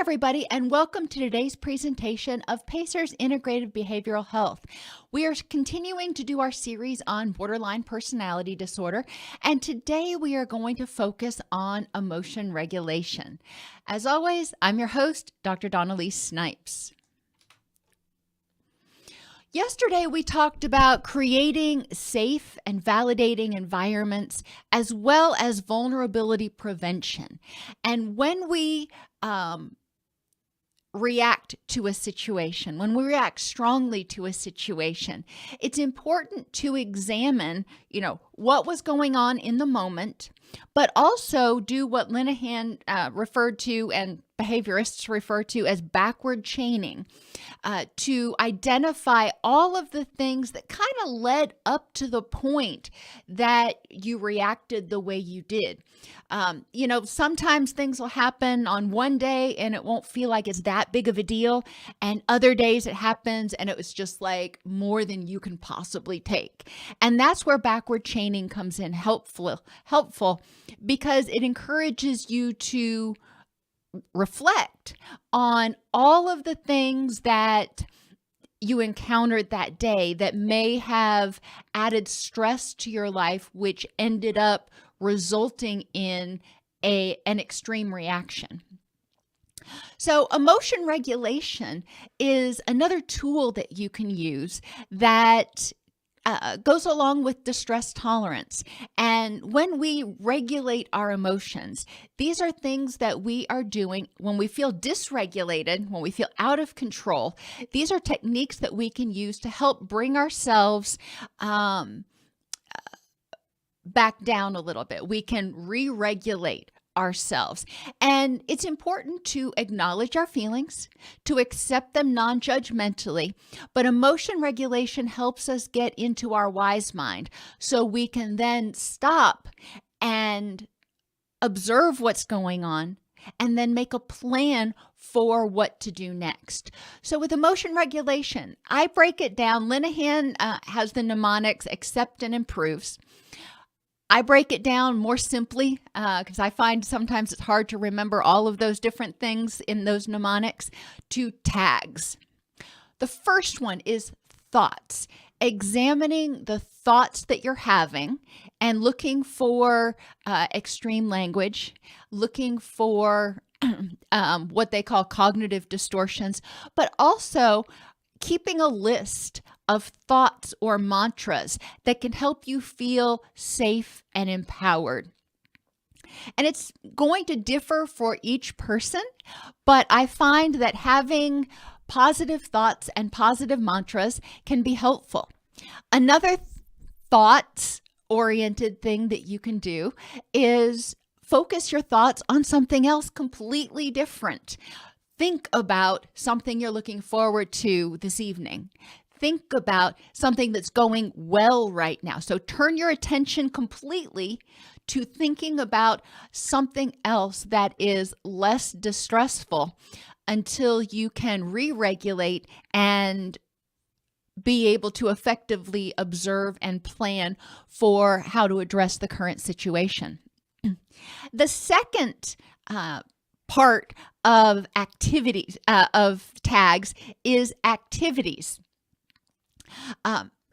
everybody, and welcome to today's presentation of Pacer's Integrative Behavioral Health. We are continuing to do our series on borderline personality disorder, and today we are going to focus on emotion regulation. As always, I'm your host, Dr. Elise Snipes. Yesterday, we talked about creating safe and validating environments as well as vulnerability prevention. And when we react to a situation, when we react strongly to a situation, it's important to examine, what was going on in the moment, but also do what Linehan referred to and behaviorists refer to as backward chaining, to identify all of the things that kind of led up to the point that you reacted the way you did. Sometimes things will happen on one day and it won't feel like it's that big of a deal. And other days it happens and it was just like more than you can possibly take. And that's where backward chaining comes in helpful because it encourages you to reflect on all of the things that you encountered that day that may have added stress to your life, which ended up resulting in an extreme reaction. So emotion regulation is another tool that you can use that goes along with distress tolerance. And when we regulate our emotions, these are things that we are doing when we feel dysregulated, when we feel out of control. These are techniques that we can use to help bring ourselves back down a little bit. We can re-regulate ourselves. And it's important to acknowledge our feelings, to accept them non-judgmentally, but emotion regulation helps us get into our wise mind so we can then stop and observe what's going on and then make a plan for what to do next. So with emotion regulation, I break it down. Linehan has the mnemonics accept and improves. I break it down more simply because I find sometimes it's hard to remember all of those different things in those mnemonics to tags. The first one is thoughts. Examining the thoughts that you're having and looking for extreme language, looking for what they call cognitive distortions, but also keeping a list of thoughts or mantras that can help you feel safe and empowered. And it's going to differ for each person, but I find that having positive thoughts and positive mantras can be helpful. Another thoughts-oriented thing that you can do is focus your thoughts on something else completely different. Think about something you're looking forward to this evening. Think about something that's going well right now. So turn your attention completely to thinking about something else that is less distressful until you can re-regulate and be able to effectively observe and plan for how to address the current situation. The second part of activities, of tags, is activities,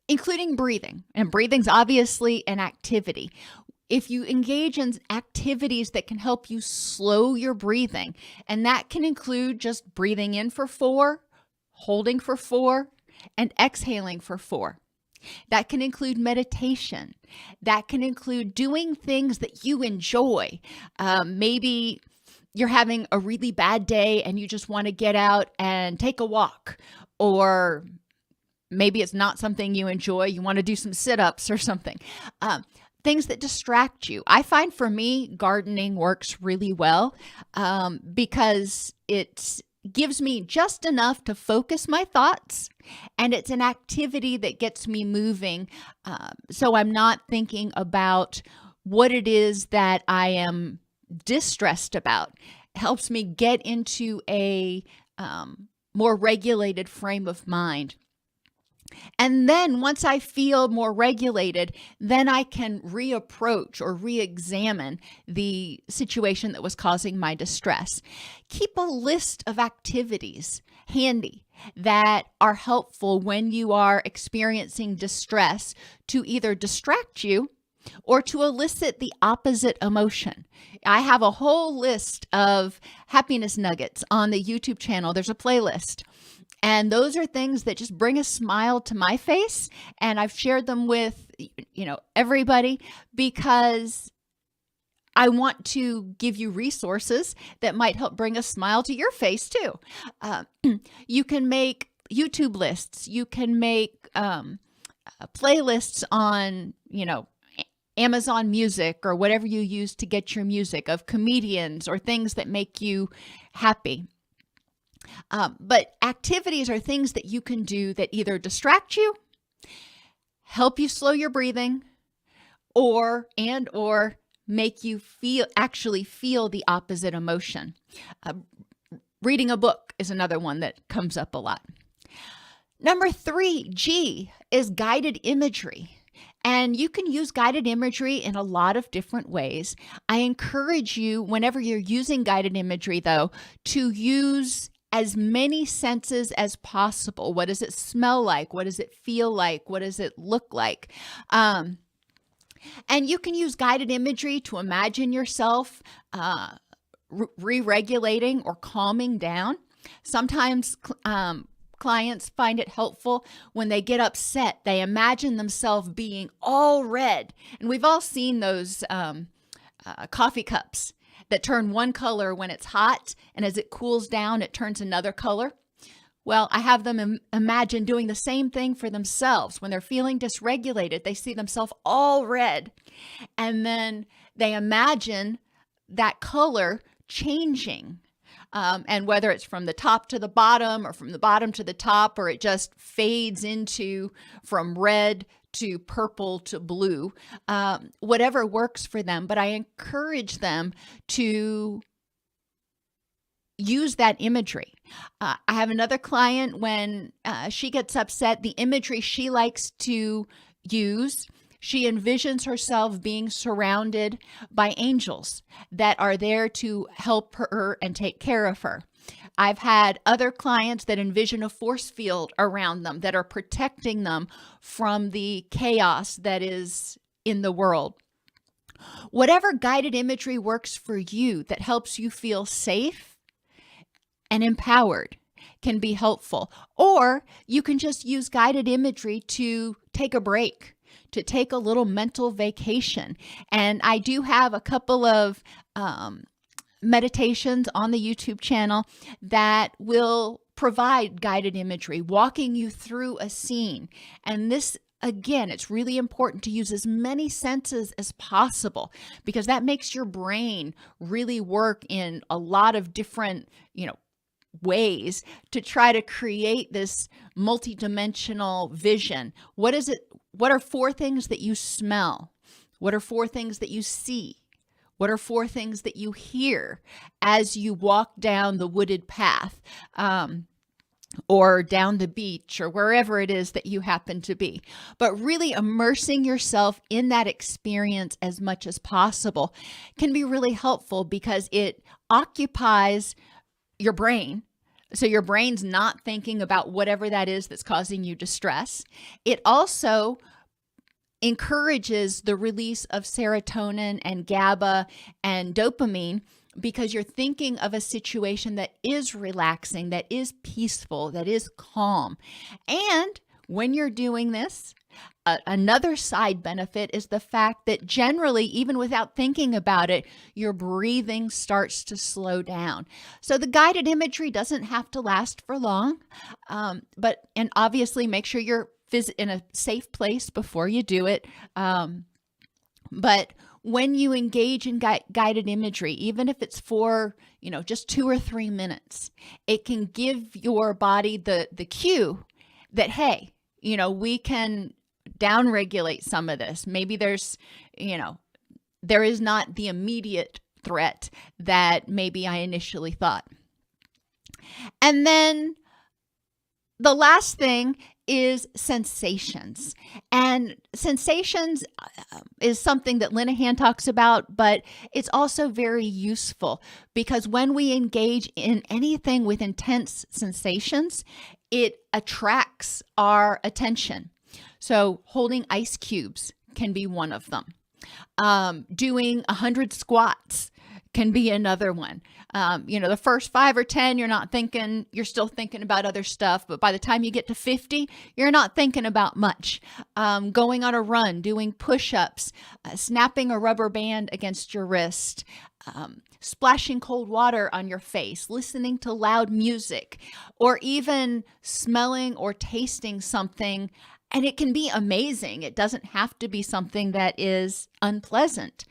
including breathing. And breathing's obviously an activity. If you engage in activities that can help you slow your breathing, and that can include just breathing in for 4, holding for 4, and exhaling for 4. That can include meditation. That can include doing things that you enjoy. Maybe you're having a really bad day and you just want to get out and take a walk, or maybe it's not something you enjoy. You want to do some sit-ups or something. Things that distract you. I find for me, gardening works really well because it gives me just enough to focus my thoughts, and it's an activity that gets me moving. So I'm not thinking about what it is that I am distressed about. It helps me get into a more regulated frame of mind. And then once I feel more regulated, then I can reapproach or re-examine the situation that was causing my distress. Keep a list of activities handy that are helpful when you are experiencing distress to either distract you or to elicit the opposite emotion. I have a whole list of happiness nuggets on the YouTube channel. There's a playlist. And those are things that just bring a smile to my face. And I've shared them with, everybody because I want to give you resources that might help bring a smile to your face too. You can make YouTube lists. You can make playlists on, Amazon Music or whatever you use to get your music of comedians or things that make you happy. But activities are things that you can do that either distract you, help you slow your breathing, or make you actually feel the opposite emotion. Reading a book is another one that comes up a lot. Number 3, G, is guided imagery. And you can use guided imagery in a lot of different ways. I encourage you, whenever you're using guided imagery, though, to use as many senses as possible. What does it smell like? What does it feel like? What does it look like? And you can use guided imagery to imagine yourself re-regulating or calming down. Sometimes clients find it helpful when they get upset. They imagine themselves being all red. And we've all seen those coffee cups that turn one color when it's hot, and as it cools down, it turns another color. Well, I have them imagine doing the same thing for themselves. When they're feeling dysregulated, they see themselves all red, and then they imagine that color changing. And whether it's from the top to the bottom or from the bottom to the top, or it just fades into from red to purple to blue, whatever works for them. But I encourage them to use that imagery. I have another client when she gets upset, the imagery she likes to use, she envisions herself being surrounded by angels that are there to help her and take care of her. I've had other clients that envision a force field around them that are protecting them from the chaos that is in the world. Whatever guided imagery works for you that helps you feel safe and empowered can be helpful. Or you can just use guided imagery to take a break, to take a little mental vacation. And I do have a couple of meditations on the YouTube channel that will provide guided imagery, walking you through a scene. And this, again, it's really important to use as many senses as possible because that makes your brain really work in a lot of different, ways to try to create this multidimensional vision. What is it? What are 4 things that you smell? What are 4 things that you see? What are 4 things that you hear as you walk down the wooded path or down the beach or wherever it is that you happen to be? But really immersing yourself in that experience as much as possible can be really helpful because it occupies your brain. So your brain's not thinking about whatever that is that's causing you distress. It also encourages the release of serotonin and GABA and dopamine because you're thinking of a situation that is relaxing, that is peaceful, that is calm. And when you're doing this, another side benefit is the fact that generally, even without thinking about it, your breathing starts to slow down. So the guided imagery doesn't have to last for long, and obviously make sure you're in a safe place before you do it. But when you engage in guided imagery, even if it's for, just 2 or 3 minutes, it can give your body the cue that, hey, we can downregulate some of this. Maybe there's, there is not the immediate threat that maybe I initially thought. And then the last thing is sensations. And sensations is something that Linehan talks about, but it's also very useful because when we engage in anything with intense sensations, it attracts our attention. So holding ice cubes can be one of them. Doing 100 squats can be another one. The first 5 or 10, you're still thinking about other stuff. But by the time you get to 50, you're not thinking about much. Going on a run, doing push-ups, snapping a rubber band against your wrist, splashing cold water on your face, listening to loud music, or even smelling or tasting something. And it can be amazing. It doesn't have to be something that is unpleasant.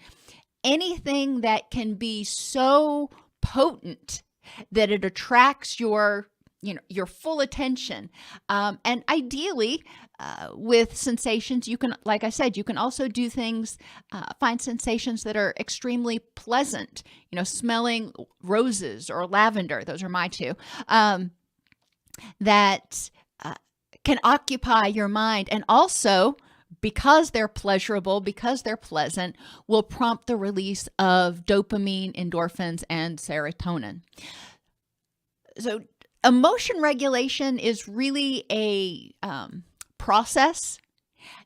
Anything that can be so potent that it attracts your full attention. And ideally, with sensations, you can, like I said, you can also do things, find sensations that are extremely pleasant, smelling roses or lavender. Those are my two, that can occupy your mind. And also, because they're pleasurable, because they're pleasant, will prompt the release of dopamine, endorphins, and serotonin. So emotion regulation is really a process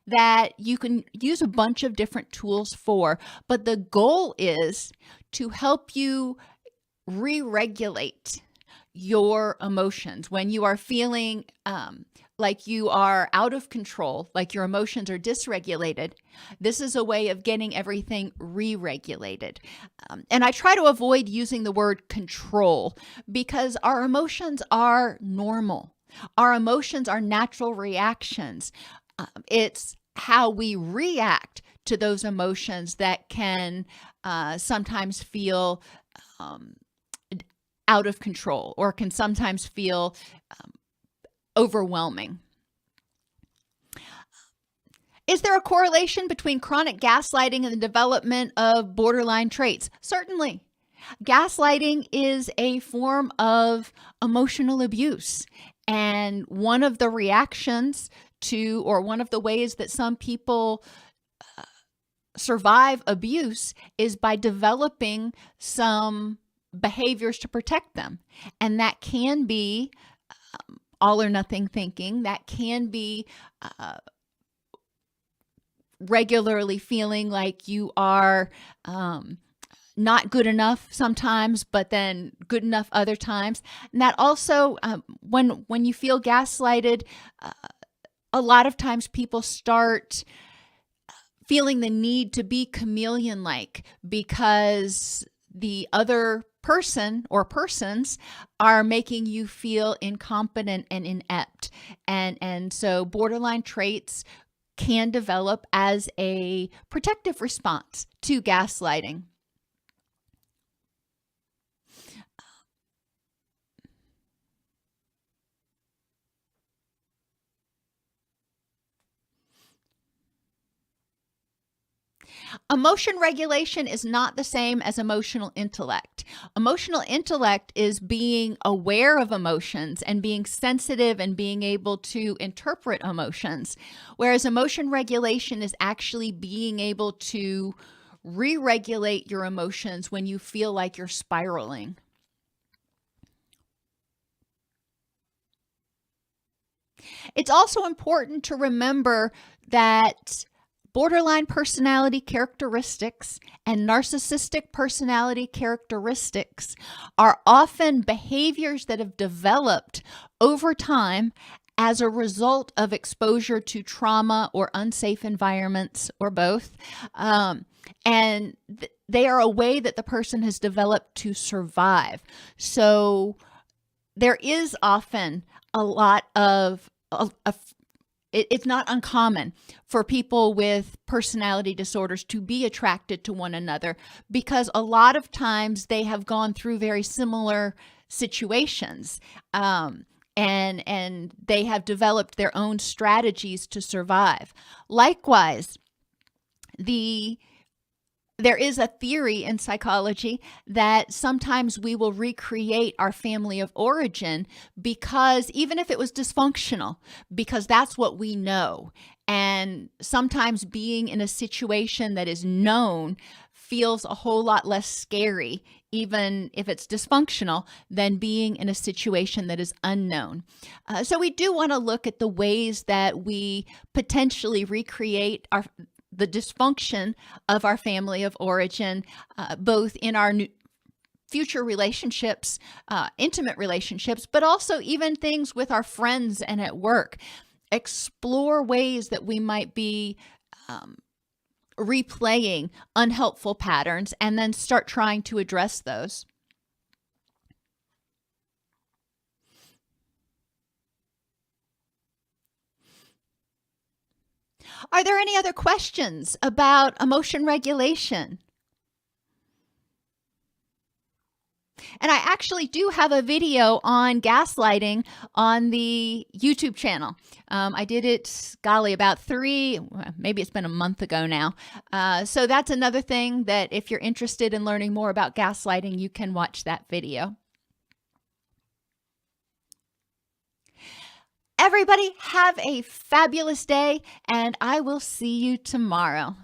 that you can use a bunch of different tools for, but the goal is to help you re-regulate your emotions when you are feeling like you are out of control, like your emotions are dysregulated. This is a way of getting everything re-regulated. And I try to avoid using the word control because our emotions are normal. Our emotions are natural reactions. It's how we react to those emotions that can sometimes feel out of control or can sometimes feel overwhelming. Is there a correlation between chronic gaslighting and the development of borderline traits? Certainly. Gaslighting is a form of emotional abuse. And one of the reactions to, or one of the ways that some people survive abuse is by developing some behaviors to protect them. And that can be all or nothing thinking. That can be regularly feeling like you are not good enough sometimes, but then good enough other times. And that also, when you feel gaslighted, a lot of times people start feeling the need to be chameleon-like because the other person or persons are making you feel incompetent and inept. And so borderline traits can develop as a protective response to gaslighting. Emotion regulation is not the same as emotional intellect. Emotional intellect is being aware of emotions and being sensitive and being able to interpret emotions, whereas emotion regulation is actually being able to re-regulate your emotions when you feel like you're spiraling. It's also important to remember that borderline personality characteristics and narcissistic personality characteristics are often behaviors that have developed over time as a result of exposure to trauma or unsafe environments or both. And they are a way that the person has developed to survive. So there is often a lot of it's not uncommon for people with personality disorders to be attracted to one another because a lot of times they have gone through very similar situations, and they have developed their own strategies to survive. Likewise, the There is a theory in psychology that sometimes we will recreate our family of origin because even if it was dysfunctional, because that's what we know. And sometimes being in a situation that is known feels a whole lot less scary, even if it's dysfunctional, than being in a situation that is unknown. So we do want to look at the ways that we potentially recreate the dysfunction of our family of origin, both in our future relationships, intimate relationships, but also even things with our friends and at work. Explore ways that we might be replaying unhelpful patterns and then start trying to address those. Are there any other questions about emotion regulation? And I actually do have a video on gaslighting on the YouTube channel. I did it, golly, about maybe it's been a month ago now. So that's another thing that if you're interested in learning more about gaslighting, you can watch that video. Everybody have a fabulous day, and I will see you tomorrow.